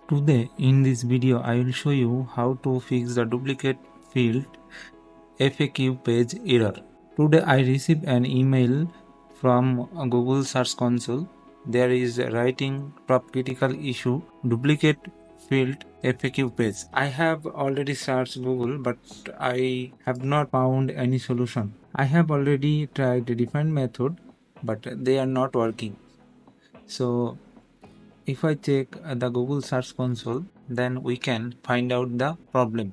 Today in this video I will show you how to fix the duplicate field FAQ page error. Today I received an email from Google Search Console. There is a writing top critical issue duplicate field FAQ page. I have already searched Google but I have not found any solution. I have already tried a different method but they are not working. So if I check the Google Search Console, then we can find out the problem.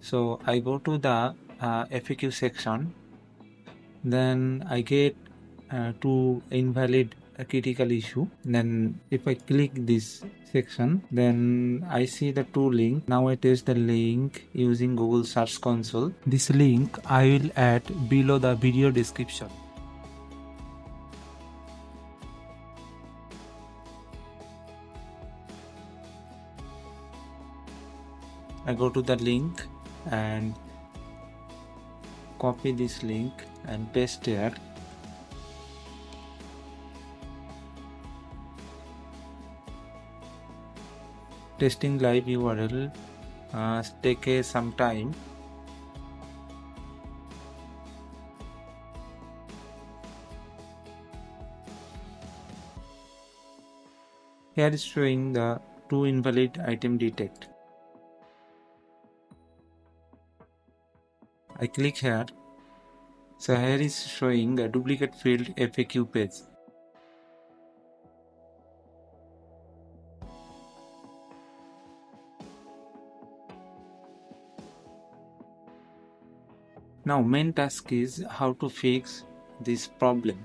So I go to the FAQ section, then I get two invalid critical issue. Then if I click this section, then I see the two links. Now I test the link using Google Search Console. This link I will add below the video description. I go to the link and copy this link and paste here. Testing live URL take some time. Here is showing the two invalid item detect. I click here. So here is showing a duplicate field FAQ page. Now main task is how to fix this problem.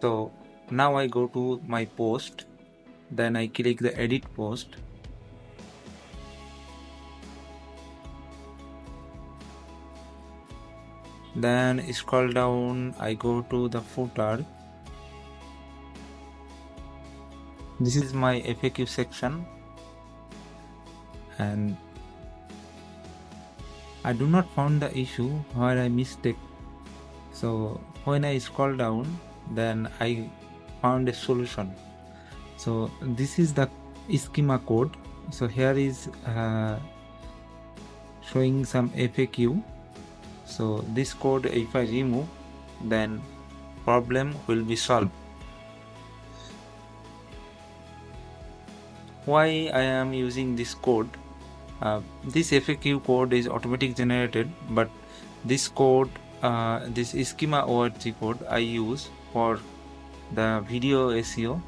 So now I go to my post, then I click the edit post. Then scroll down, I go to the footer. This is my FAQ section and I do not find the issue where I mistake. So when I scroll down, then I found a solution. So this is the schema code. So here is showing some FAQ. So this code if I remove, then problem will be solved. Why I am using this code? This FAQ code is automatic generated, but this code, this schema org code I use for the video SEO.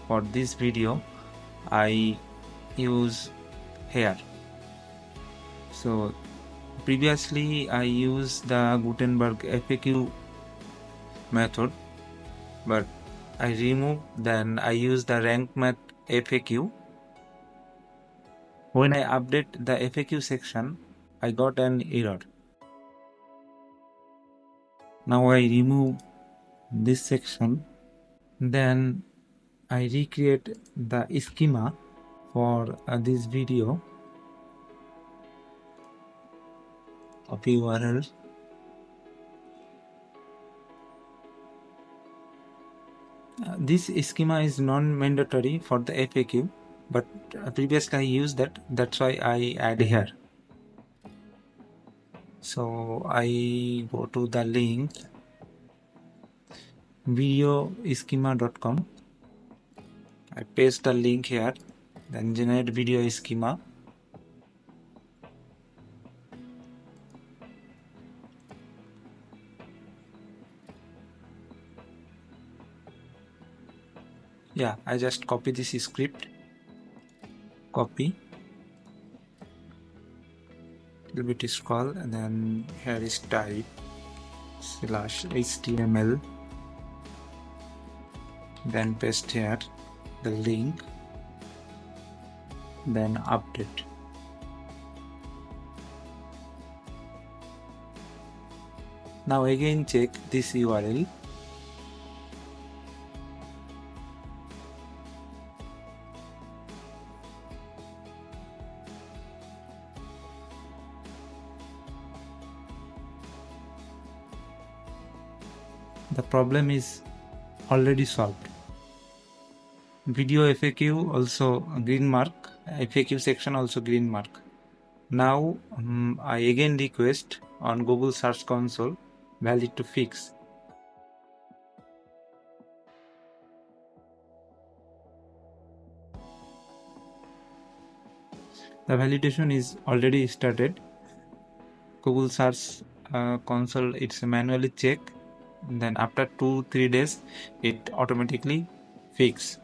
For this video I use here. So previously I used the Gutenberg FAQ method, but I removed, then I use the rank math FAQ. When I update the FAQ section, I got an error. Now I remove this section, then I recreate the schema for this video of URL. This schema is non-mandatory for the FAQ, but previously I used that, that's why I add here. So I go to the link videoschema.com. I paste the link here, then generate video schema. Yeah, I just copy this script, copy, little bit scroll, and then here is type /HTML, then paste here the link, then update. Now again check this URL. The problem is already solved. Video FAQ also green mark, FAQ section also green mark. Now I again request on Google Search Console valid to fix. The validation is already started. Google Search Console, it's manually check. Then after 2-3 days, it automatically fix.